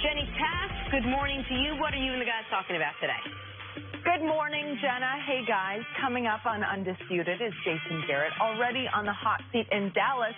Jenny Taft, good morning to you. What are you and the guys talking about today? Good morning, Jenna. Hey, guys. Coming up on Undisputed is Jason Garrett, already on the hot seat in Dallas.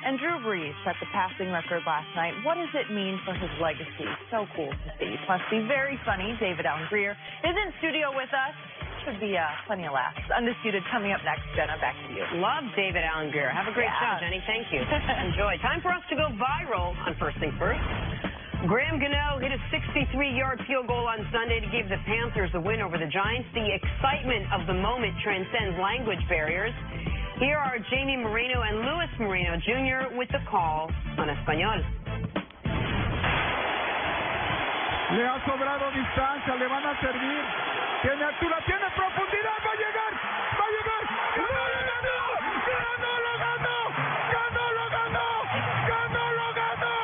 And Drew Brees set the passing record last night. What does it mean for his legacy? So cool to see. Plus, be very funny. David Allen Greer is in studio with us. Should be plenty of laughs. Undisputed coming up next. Jenna, back to you. Love David Allen Greer. Have a great show, Jenny. Thank you. Enjoy. Time for us to go viral on First Things First. Graham Gano hit a 63-yard field goal on Sunday to give the Panthers the win over the Giants. The excitement of the moment transcends language barriers. Here are Jamie Moreno and Luis Moreno Jr. with the call on Español. Le ha sobrado distancia, le van a servir. Tiene altura, tiene profundidad, va a llegar, va a llegar. ¡Ganó, lo ganó! ¡Ganó, lo ganó! ¡Ganó, lo ganó! ¡Ganó, lo ganó!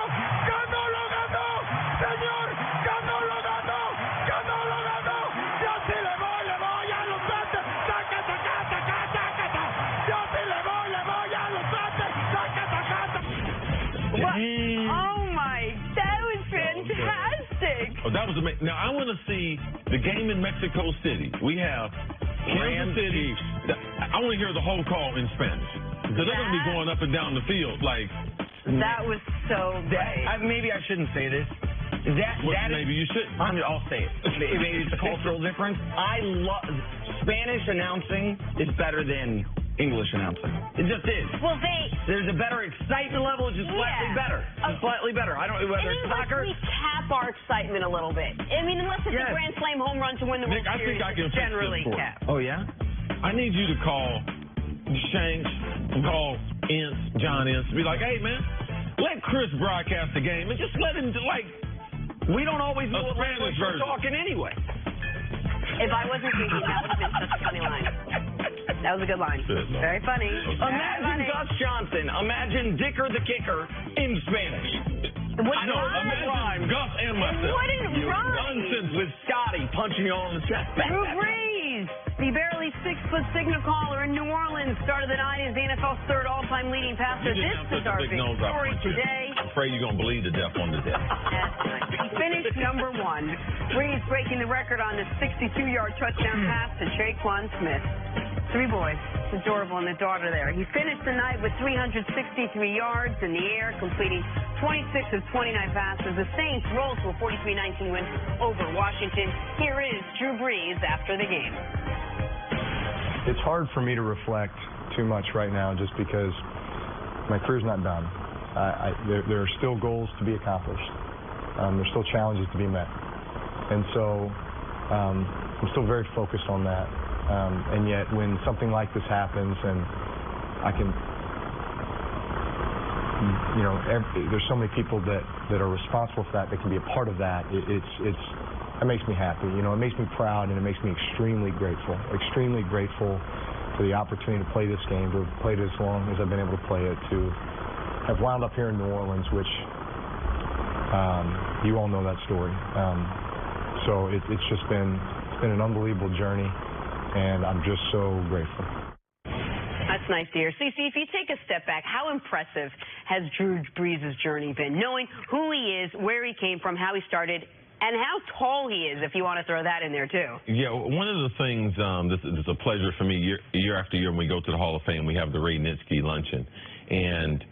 ¡Ganó, lo ganó! ¡Señor! ¡Ganó, lo ganó! ¡Ganó, lo ganó! ¡Yo sí le voy a los Panthers! ¡Saca, saca, saca, saca! ¡Yo sí le voy a los Panthers! ¡Saca, saca, saca! Oh, my, that was fantastic. Oh, that was amazing. Now, I want to see the game in Mexico City. We have Kansas City. I want to hear the whole call in Spanish. Because they're going to be going up and down the field like... That was so great. Maybe I shouldn't say this. Maybe you shouldn't. I'll say it. Maybe it's a cultural difference. I love... Spanish announcing is better than English announcing. It just is. Well, there's a better excitement level. It's just slightly better. Just slightly better. I don't know whether it's soccer. We cap our excitement a little bit. I mean, unless it's a grand slam home run to win the World Series, I think I can generally fix this cap. Oh yeah. I need you to call Shanks, call Ince, John Ince, be like, hey man, let Chris broadcast the game and just let him We don't always know what language we're talking anyway. If I wasn't thinking, that would have been such a funny line. That was a good line. Very funny. Imagine Gus Johnson. Imagine Dicker the kicker in Spanish. Imagine Gus and myself. It wouldn't rhyme. Nonsense with Scotty punching you on the chest. Drew Brees, the barely 6-foot signal caller in New Orleans, started the night as the NFL's third all-time leading passer. This is our big story today. I'm afraid you're going to bleed to death on the death. He finished number one. Brees breaking the record on the 62-yard touchdown pass to Traquan Smith. 3 boys. It's adorable, and the daughter there. He finished the night with 363 yards in the air, completing 26 of 29 passes. The Saints rolled to a 43-19 win over Washington. Here is Drew Brees after the game. It's hard for me to reflect too much right now just because my career's not done. There are still goals to be accomplished. There's still challenges to be met. And so I'm still very focused on that. And yet when something like this happens and I can, there's so many people that are responsible for that can be a part of that, it makes me happy. It makes me proud and it makes me extremely grateful for the opportunity to play this game, to have played it as long as I've been able to play it, to have wound up here in New Orleans, which you all know that story. So it's been an unbelievable journey. And I'm just so grateful. That's nice to hear. CeCe, if you take a step back, how impressive has Drew Brees' journey been? Knowing who he is, where he came from, how he started, and how tall he is, if you want to throw that in there, too. Yeah, one of the things, this is a pleasure for me, year after year when we go to the Hall of Fame, we have the Ray Nitschke Luncheon. And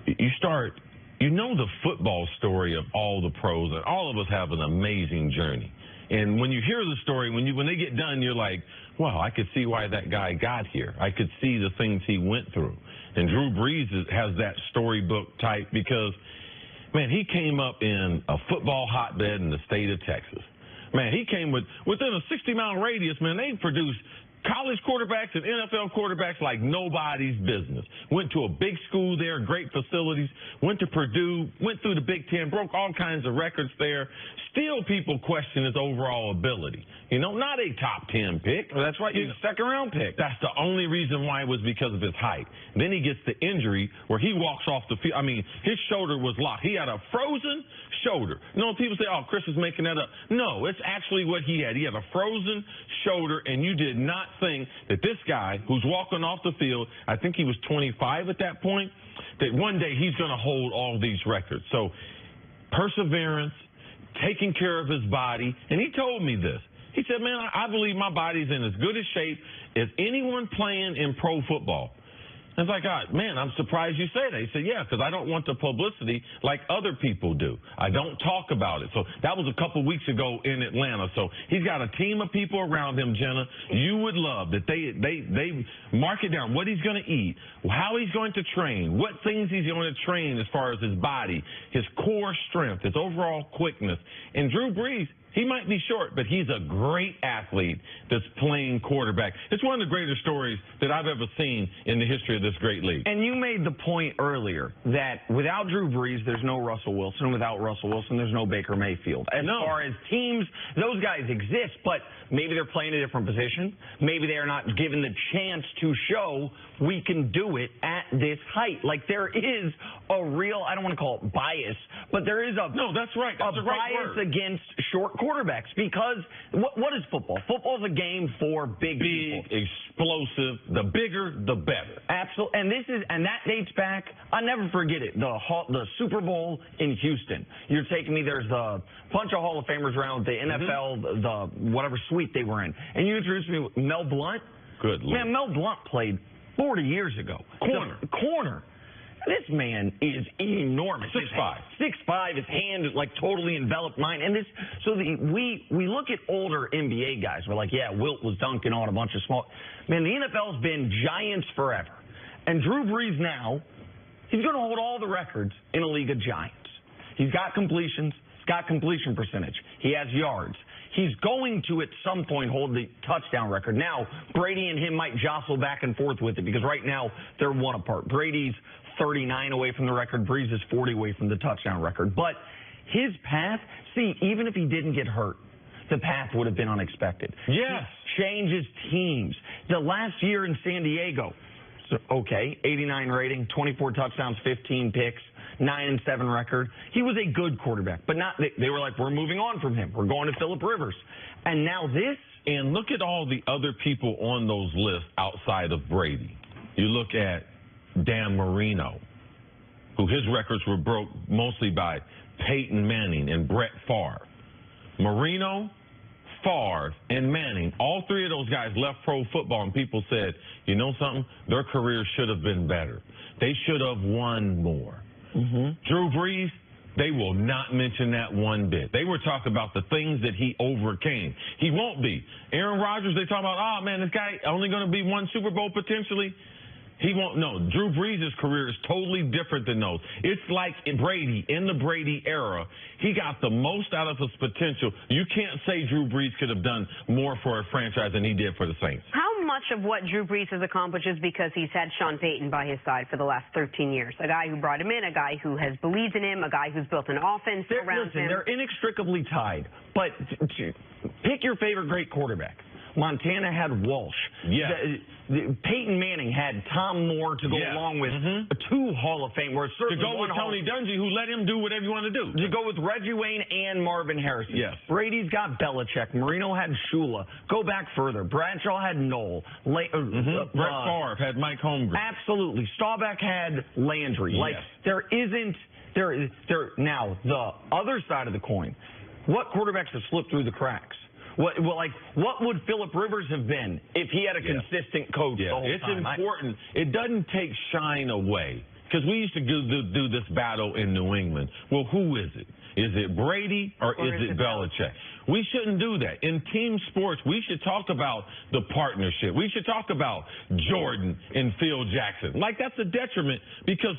you know the football story of all the pros, and all of us have an amazing journey. And when you hear the story, when they get done, you're like, wow, I could see why that guy got here. I could see the things he went through. And Drew Brees has that storybook type because, man, he came up in a football hotbed in the state of Texas. Man, he came within a 60-mile radius, man, they produced college quarterbacks and NFL quarterbacks like nobody's business. Went to a big school there, great facilities, went to Purdue, went through the Big Ten, broke all kinds of records there. Still people question his overall ability. Not a top 10 pick. Well, that's right, he's a second-round pick. That's the only reason why it was because of his height. Then he gets the injury where he walks off the field. I mean, his shoulder was locked. He had a frozen shoulder. People say, oh, Chris is making that up. No, it's actually what he had. He had a frozen shoulder, and you did not think that this guy who's walking off the field, I think he was 25 at that point, that one day he's going to hold all these records. So perseverance, taking care of his body. And he told me this. He said, man, I believe my body's in as good a shape as anyone playing in pro football. I was like, man, I'm surprised you say that. He said, yeah, because I don't want the publicity like other people do. I don't talk about it. So that was a couple weeks ago in Atlanta. So he's got a team of people around him, Jenna. You would love that they mark it down, what he's going to eat, how he's going to train, what things he's going to train as far as his body, his core strength, his overall quickness. And Drew Brees, he might be short, but he's a great athlete that's playing quarterback. It's one of the greatest stories that I've ever seen in the history of this great league. And you made the point earlier that without Drew Brees, there's no Russell Wilson. Without Russell Wilson, there's no Baker Mayfield. As far as teams, those guys exist, but maybe they're playing a different position. Maybe they're not given the chance to show we can do it at this height. Like, there is a real, I don't want to call it bias, but there is a that's right. That's a bias against short quarterbacks, because what is football? Football is a game for big people. Explosive. The bigger, the better. Absolutely. And that dates back, I'll never forget it, the Super Bowl in Houston. You're taking me, there's a bunch of Hall of Famers around the NFL, the whatever suite they were in. And you introduced me with Mel Blount. Good Lord. Man, Mel Blount played 40 years ago. Corner. This man is enormous. 6'5". 6'5". His hand is like totally enveloped mine. And this, so we look at older NBA guys. We're like, yeah, Wilt was dunking on a bunch of small. Man, the NFL's been giants forever. And Drew Brees now, he's going to hold all the records in a league of giants. He's got completions. He's got completion percentage. He has yards. He's going to, at some point, hold the touchdown record. Now, Brady and him might jostle back and forth with it, because right now they're one apart. Brady's 39 away from the record. Brees is 40 away from the touchdown record. But his path, even if he didn't get hurt, the path would have been unexpected. Yes. He changes teams. The last year in San Diego, 89 rating, 24 touchdowns, 15 picks, 9-7 record. He was a good quarterback, but not. They were like, we're moving on from him. We're going to Phillip Rivers. And now this. And look at all the other people on those lists outside of Brady. You look at Dan Marino, who his records were broke mostly by Peyton Manning and Brett Favre. Marino, Favre, and Manning, all three of those guys left pro football, and people said, you know something? Their careers should have been better. They should have won more. Drew Brees, they will not mention that one bit. They were talking about the things that he overcame. He won't be. Aaron Rodgers, they talk about, oh, man, this guy only going to be one Super Bowl potentially. He won't know. Drew Brees' career is totally different than those. It's like Brady, in the Brady era, he got the most out of his potential. You can't say Drew Brees could have done more for a franchise than he did for the Saints. How much of what Drew Brees has accomplished is because he's had Sean Payton by his side for the last 13 years? A guy who brought him in, a guy who has believed in him, a guy who's built an offense around him. They're inextricably tied. But pick your favorite great quarterback. Montana had Walsh. Yeah. Peyton Manning had Tom Moore to go along with two Hall of Fame. To go with Tony Dungy, who let him do whatever you want to do. To go with Reggie Wayne and Marvin Harrison. Yes. Brady's got Belichick. Marino had Shula. Go back further. Bradshaw had Knoll. Brett Favre had Mike Holmgren. Absolutely. Staubach had Landry. Yes. Like, now, the other side of the coin, what quarterbacks have slipped through the cracks? What would Phillip Rivers have been if he had a consistent coach the whole time? It's important. It doesn't take shine away, because we used to do this battle in New England. Well, who is it? Is it Brady or is it Belichick? We shouldn't do that. In team sports, we should talk about the partnership. We should talk about Jordan and Phil Jackson. Like, that's a detriment, because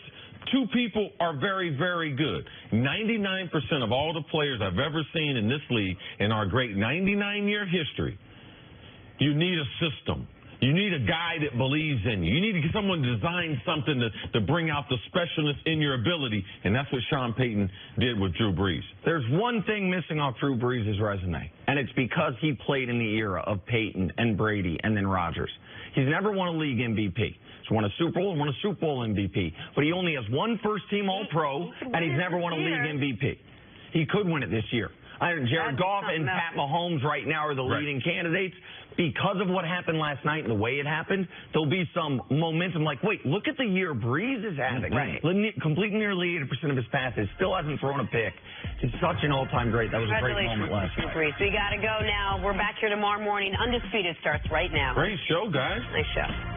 two people are very, very good. 99% of all the players I've ever seen in this league in our great 99-year history, you need a system. You need a guy that believes in you. You need to get someone to design something to bring out the specialness in your ability, and that's what Sean Payton did with Drew Brees. There's one thing missing off Drew Brees' resume, and it's because he played in the era of Peyton and Brady and then Rodgers. He's never won a league MVP. He's won a Super Bowl and won a Super Bowl MVP, but he only has one first-team All-Pro, and he's never won a league MVP. He could win it this year. Jared Goff and something Pat Mahomes right now are the leading candidates. Because of what happened last night and the way it happened, there'll be some momentum like, wait, look at the year Brees is having. Right. Completing nearly 80% of his passes, still hasn't thrown a pick. It's such an all-time great. That was a great moment last night. Brees. We got to go now. We're back here tomorrow morning. Undisputed starts right now. Great show, guys. Nice show.